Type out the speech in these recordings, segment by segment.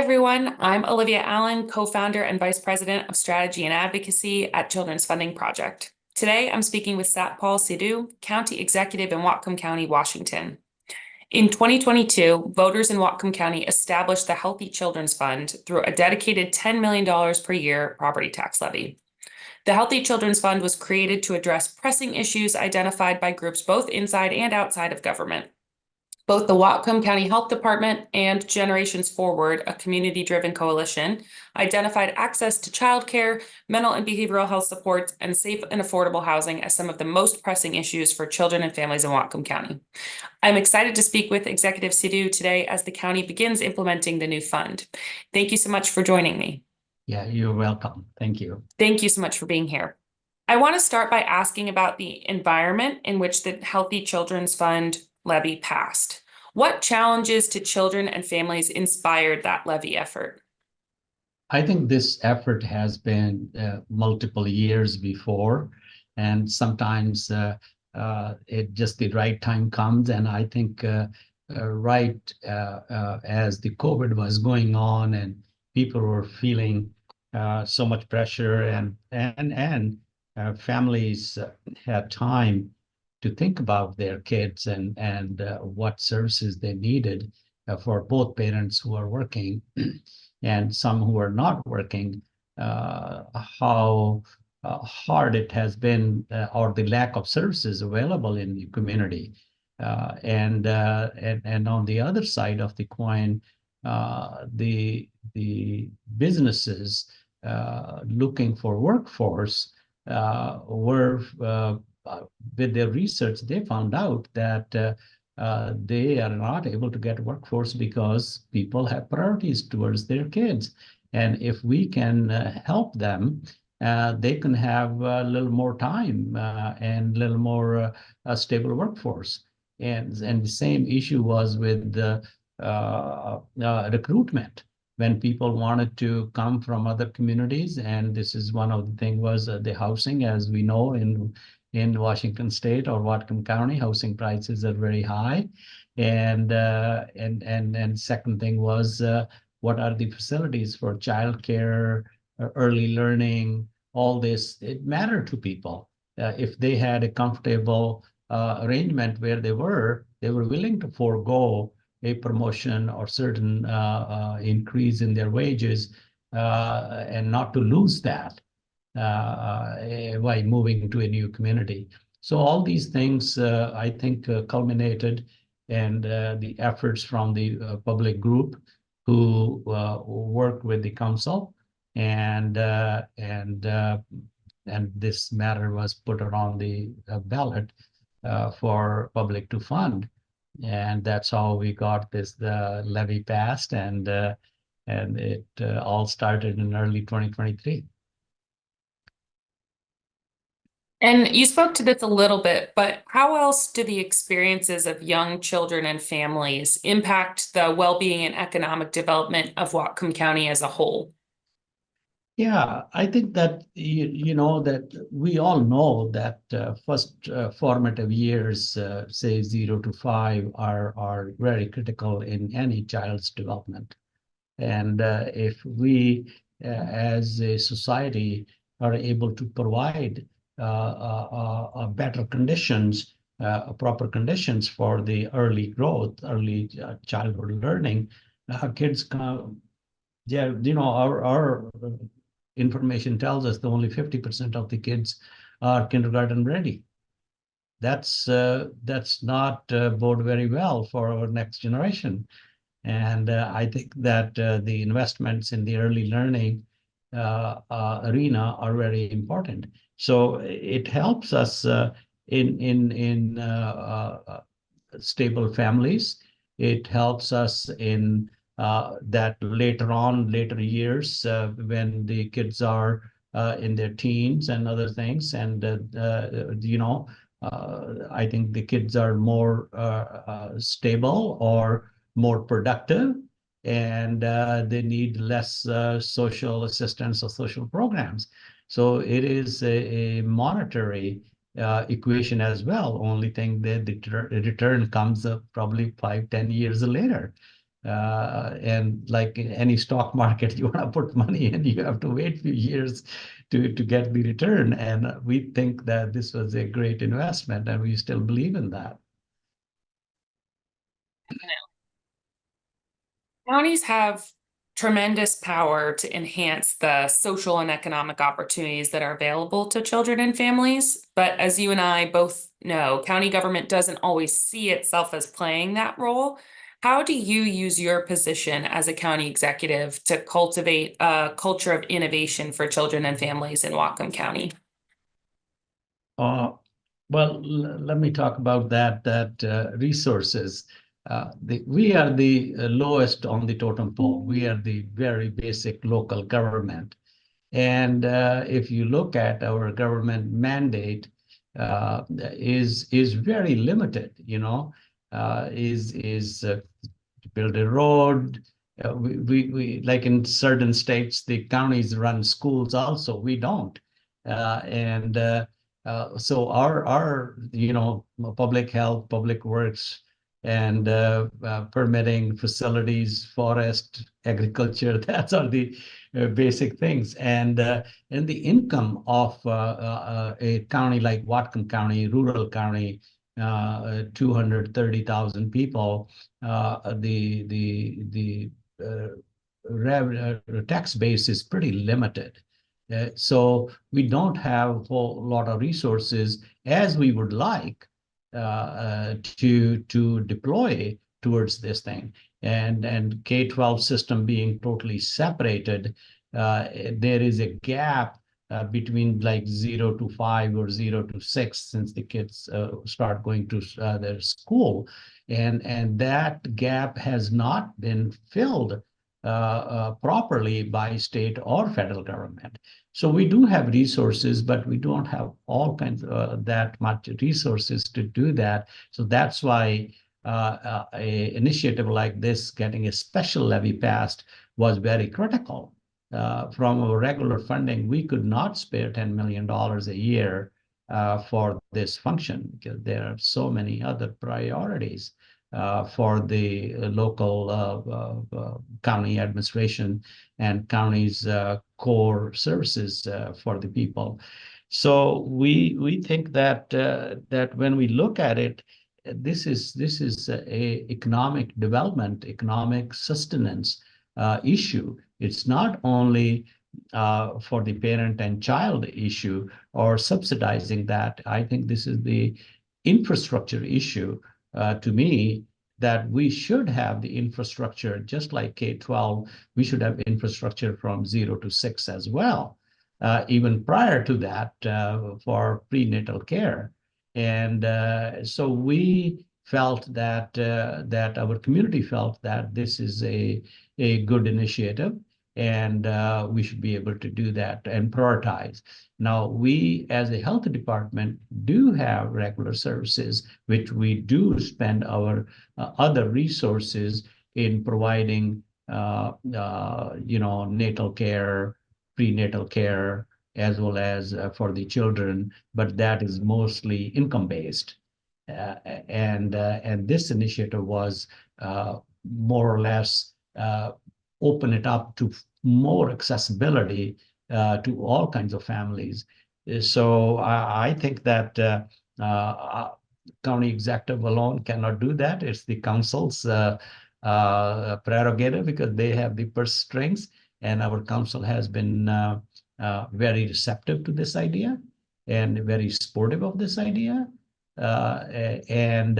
everyone. I'm Olivia Allen, co-founder and vice president of strategy and advocacy at Children's Funding Project. Today, I'm speaking with Satpal Sidhu, county executive in Whatcom County, Washington. In 2022, voters in Whatcom County established the Healthy Children's Fund through a dedicated $10 million per year property tax levy. The Healthy Children's Fund was created to address pressing issues identified by groups both inside and outside of government. Both the Whatcom County Health Department and Generations Forward, a community-driven coalition, identified access to childcare, mental and behavioral health supports, and safe and affordable housing as some of the most pressing issues for children and families in Whatcom County. I'm excited to speak with Executive Sidhu today as the county begins implementing the new fund. Thank you so much for joining me. Yeah, you're welcome. Thank you. Thank you so much for being here. I want to start by asking about the environment in which the Healthy Children's Fund levy passed. What challenges to children and families inspired that levy effort? I think this effort has been multiple years before, and sometimes it just the right time comes. And I think right as the COVID was going on and people were feeling so much pressure and families had time to think about their kids and what services they needed for both parents who are working and some who are not working, how hard it has been or the lack of services available in the community. And on the other side of the coin, the businesses looking for workforce were with their research, they found out that they are not able to get workforce because people have priorities towards their kids. And if we can help them, they can have a little more time and a little more stable workforce. And the same issue was with the recruitment. When people wanted to come from other communities, and this is one of the things was the housing, as we know in Washington State or Whatcom County, housing prices are very high, and second thing was what are the facilities for childcare, early learning, all this. It mattered to people. If they had a comfortable arrangement where they were willing to forego a promotion or certain increase in their wages and not to lose that by moving to a new community. So all these things, I think, culminated and the efforts from the public group who work with the council, and this matter was put on the ballot for public to fund. And that's how we got the levy passed, and it all started in early 2023. And you spoke to this a little bit, but how else do the experiences of young children and families impact the well-being and economic development of Whatcom County as a whole? Yeah, I think that you know that we all know that first formative years, say 0 to 5, are very critical in any child's development. And if we, as a society, are able to provide better conditions, proper conditions for the early growth, early childhood learning, kids come. Yeah, you know, our information tells us that only 50% of the kids are kindergarten ready. That's not bode very well for our next generation. And I think that the investments in the early learning arena are very important. So it helps us in stable families. It helps us in that later years when the kids are in their teens and other things. And, you know, I think the kids are more stable or more productive, and they need less social assistance or social programs. So it is a monetary equation as well. Only thing that the return comes up probably 5-10 years later. And like in any stock market, you want to put money in, you have to wait a few years to get the return. And we think that this was a great investment, and we still believe in that. Counties have tremendous power to enhance the social and economic opportunities that are available to children and families. But as you and I both know, county government doesn't always see itself as playing that role. How do you use your position as a county executive to cultivate a culture of innovation for children and families in Whatcom County? Uh, well, let me talk about that resources. We are the lowest on the totem pole. We are the very basic local government. And if you look at our government mandate, is very limited. Is to build a road. We like in certain states, the counties run schools also. We don't. And so our public health, public works, and permitting facilities, forest, agriculture, that's all the basic things. And the income of a county like Whatcom County, rural county, 230,000 people, the tax base is pretty limited. So we don't have a whole lot of resources as we would like to deploy towards this thing. And K-12 system being totally separated, there is a gap between like 0 to 5 or 0 to 6, since the kids start going to their school. And that gap has not been filled properly by state or federal government. So we do have resources, but we don't have all kinds of that much resources to do that. So that's why a initiative like this, getting a special levy passed, was very critical. From our regular funding, we could not spare $10 million a year for this function, because there are so many other priorities for the local county administration and county's core services for the people. So we think that that when we look at it, this is a economic development, economic sustenance issue. It's not only for the parent and child issue or subsidizing that. I think this is the infrastructure issue to me, that we should have the infrastructure, just like K-12, we should have infrastructure from 0 to 6 as well, even prior to that for prenatal care. And so we felt that that our community felt that this is a good initiative, and we should be able to do that and prioritize. Now, we as a health department do have regular services, which we do spend our other resources in providing, natal care, prenatal care, as well as for the children, but that is mostly income-based. And this initiative was more or less open it up to more accessibility to all kinds of families. So I think that county executive alone cannot do that. It's the council's prerogative, because they have the purse strings, and our council has been very receptive to this idea and very supportive of this idea and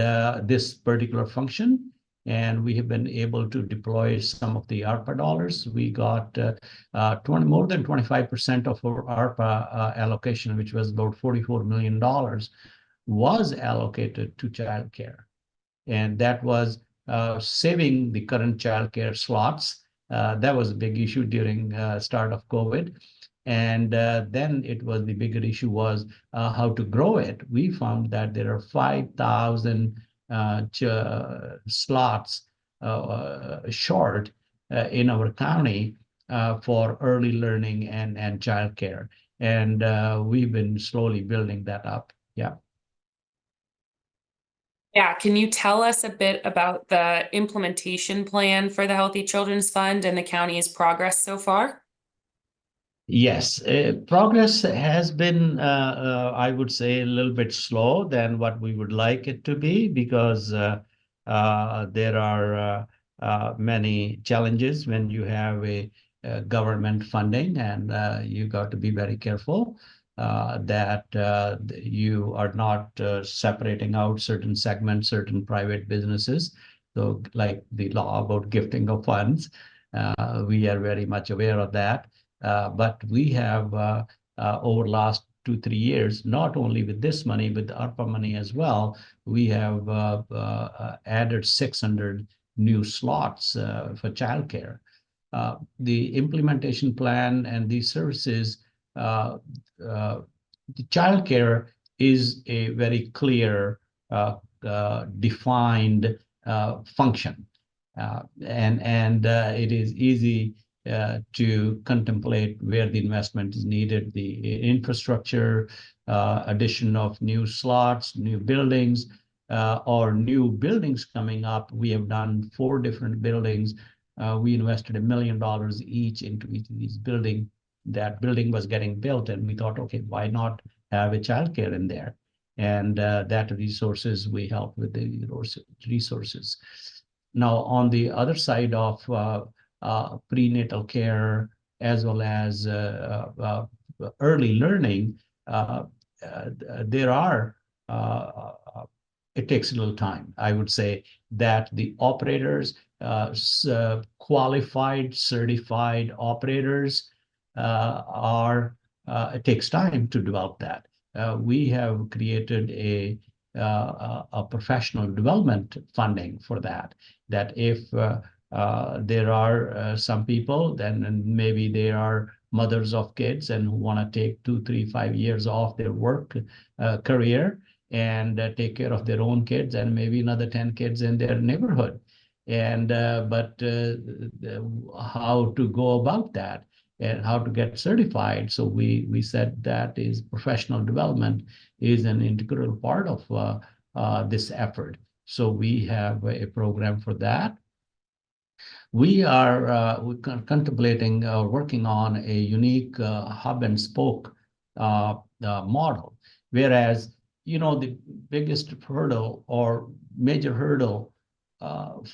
this particular function. And we have been able to deploy some of the ARPA dollars. We got more than 25% of our ARPA allocation, which was about $44 million, was allocated to childcare. And that was saving the current childcare slots. That was a big issue during start of COVID. And then it was the bigger issue was how to grow it. We found that there are 5,000 slots short in our county for early learning and childcare. And we've been slowly building that up. Yeah. Yeah, can you tell us a bit about the implementation plan for the Healthy Children's Fund and the county's progress so far? Yes, progress has been, I would say, a little bit slow than what we would like it to be because there are many challenges when you have a government funding, and you got to be very careful that you are not separating out certain segments, certain private businesses. So, like the law about gifting of funds, we are very much aware of that. But we have over the last 2, 3 years, not only with this money, with the ARPA money as well, we have added 600 new slots for childcare. The implementation plan and these services, the childcare is a very clear, defined function, and it is easy to contemplate where the investment is needed, the infrastructure, addition of new slots, new buildings, or new buildings coming up. We have done 4 different buildings. We invested $1 million each into each of these buildings. That building was getting built, and we thought, okay, why not have a childcare in there? And that resources, we help with the resources. Now, on the other side of prenatal care as well as early learning, there are, it takes a little time. I would say that the operators, qualified, certified operators it takes time to develop that. We have created a professional development funding for that if there are some people, then maybe they are mothers of kids and who want to take 2, 3, 5 years off their work career and take care of their own kids and maybe another 10 kids in their neighborhood. And but how to go about that and how to get certified. So we said that is professional development is an integral part of this effort. So we have a program for that. We are contemplating working on a unique hub and spoke model, whereas the biggest hurdle or major hurdle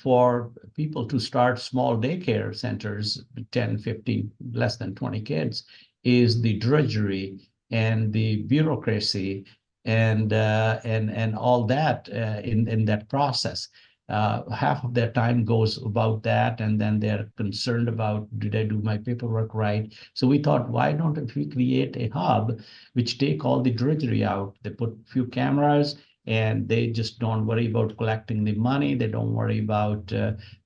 for people to start small daycare centers, 10, 15, less than 20 kids, is the drudgery and the bureaucracy and all that in that process. Half of their time goes about that, and then they're concerned about, did I do my paperwork right? So we thought, why don't we create a hub which take all the drudgery out? They put a few cameras, and they just don't worry about collecting the money. They don't worry about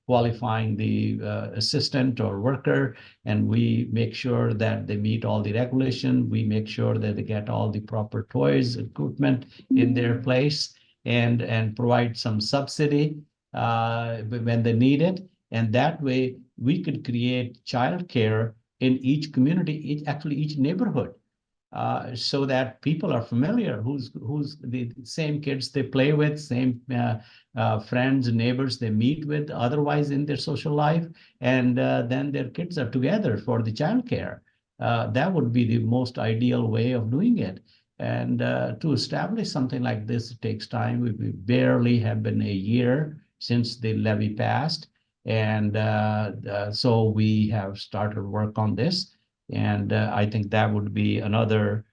qualifying the assistant or worker, and we make sure that they meet all the regulation. We make sure that they get all the proper toys, equipment in their place, and provide some subsidy when they need it. And that way we could create childcare in each community, each neighborhood, so that people are familiar who's the same kids they play with, same friends and neighbors they meet with otherwise in their social life, and then their kids are together for the childcare. That would be the most ideal way of doing it. And to establish something like this, it takes time. We barely have been a year since the levy passed. And so we have started work on this. And I think that would be another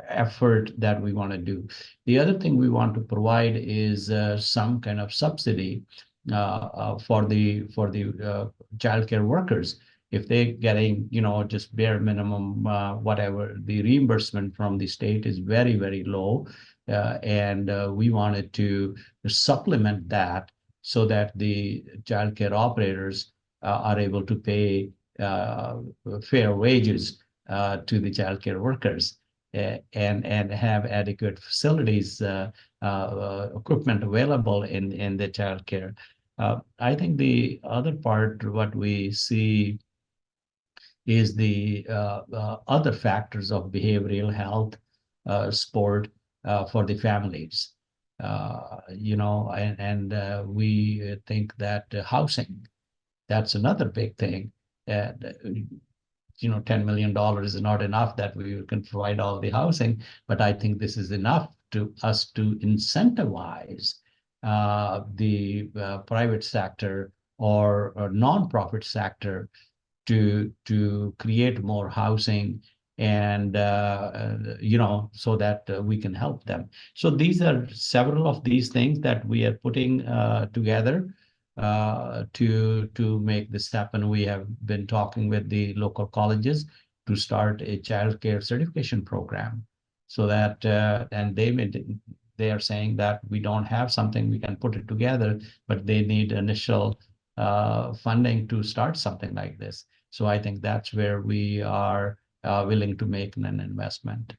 effort that we want to do. The other thing we want to provide is some kind of subsidy for the childcare workers. If they're getting, just bare minimum, whatever, the reimbursement from the state is very, very low. And we wanted to supplement that so that the childcare operators are able to pay fair wages to the childcare workers and have adequate facilities, equipment available in the childcare. I think the other part, what we see is the other factors of behavioral health, sport, for the families. We think that housing, that's another big thing. And $10 million is not enough that we can provide all the housing, but I think this is enough to us to incentivize the private sector or nonprofit sector to create more housing and so that we can help them. So these are several of these things that we are putting together to make this happen. We have been talking with the local colleges to start a child care certification program, so that and they are saying that we don't have something we can put it together, but they need initial funding to start something like this. So I think that's where we are willing to make an investment.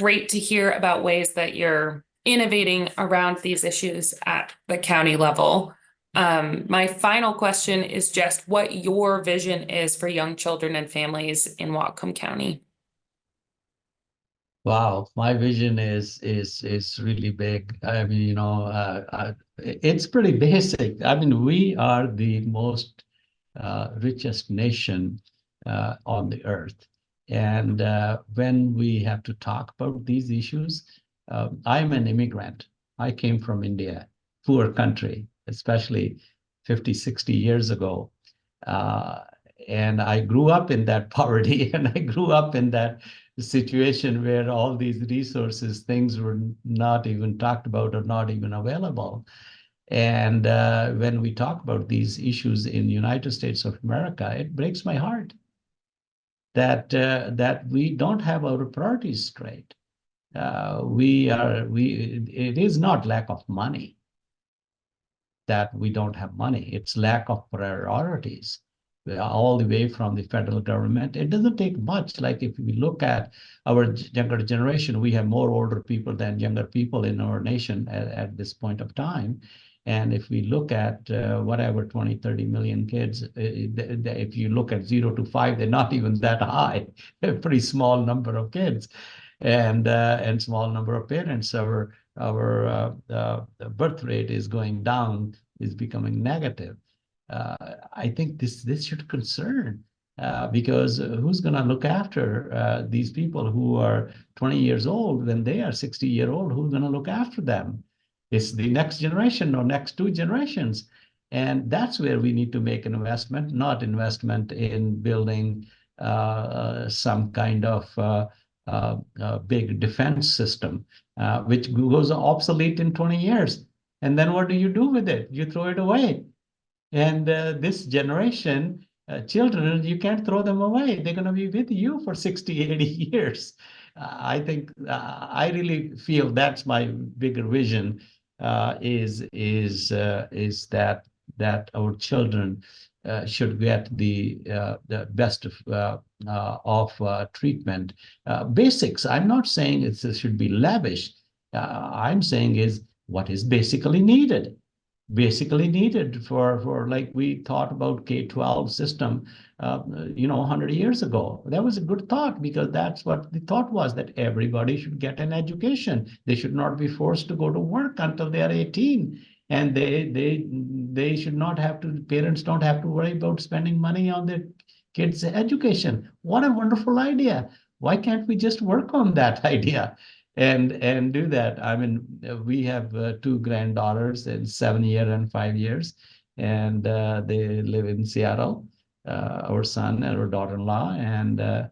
Great to hear about ways that you're innovating around these issues at the county level. My final question is just what your vision is for young children and families in Whatcom County. Wow, my vision is really big. I mean, it's pretty basic. I mean, we are the most richest nation on the earth. And when we have to talk about these issues, I'm an immigrant. I came from India, poor country, especially 50, 60 years ago. And I grew up in that poverty, and I grew up in that situation where all these resources, things were not even talked about or not even available. And when we talk about these issues in the United States of America, it breaks my heart that we don't have our priorities straight. It is not lack of money that we don't have money. It's lack of priorities. All the way from the federal government. It doesn't take much. Like if we look at our younger generation, we have more older people than younger people in our nation at this point of time. And if we look at whatever 20, 30 million kids, if you look at 0 to 5, they're not even that high. A pretty small number of kids, and small number of parents. Our birth rate is going down, is becoming negative. I think this should concern because who's going to look after these people who are 20 years old when they are 60-year-old? Who's going to look after them? It's the next generation or next 2 generations. And that's where we need to make an investment, not investment in building some kind of big defense system, which goes obsolete in 20 years. And then what do you do with it? You throw it away. And this generation, children, you can't throw them away. They're going to be with you for 60, 80 years. I think I really feel that's my bigger vision is that our children should get the best of treatment. Basics. I'm not saying it should be lavish. I'm saying is what is basically needed for like we thought about K-12 system 100 years ago. That was a good thought because that's what the thought was, that everybody should get an education. They should not be forced to go to work until they are 18, and they should not have to, parents don't have to worry about spending money on their kids' education. What a wonderful idea. Why can't we just work on that idea and do that? I mean, we have 2 granddaughters in 7 years and 5 years, and they live in Seattle. Our son and our daughter-in-law, and our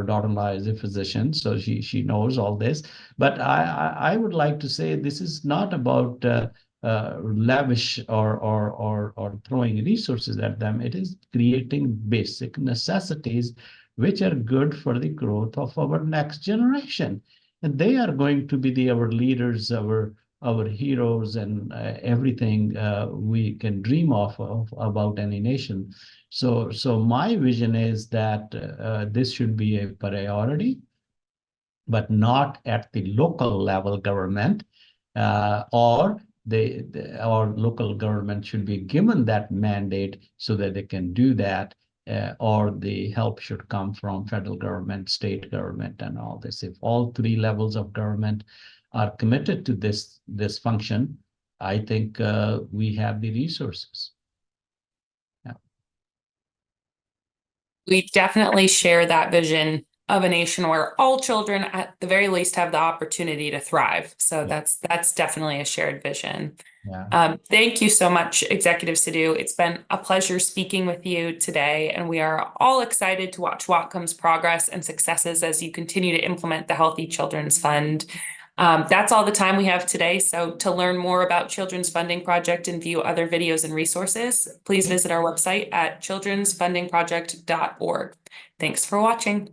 daughter-in-law is a physician, so she knows all this. But I would like to say this is not about lavish or throwing resources at them. It is creating basic necessities which are good for the growth of our next generation. And they are going to be our leaders, our heroes, and everything we can dream of about any nation. So my vision is that this should be a priority, but not at the local level government, or our local government should be given that mandate so that they can do that. or the help should come from federal government, state government, and all this. If all three levels of government are committed to this function, I think we have the resources. We definitely share that vision of a nation where all children at the very least have the opportunity to thrive. So that's definitely a shared vision. Yeah. Thank you so much, Executive Sidhu. It's been a pleasure speaking with you today, and we are all excited to watch Whatcom's progress and successes as you continue to implement the Healthy Children's Fund. That's all the time we have today. So to learn more about Children's Funding Project and view other videos and resources, please visit our website at childrensfundingproject.org. Thanks for watching.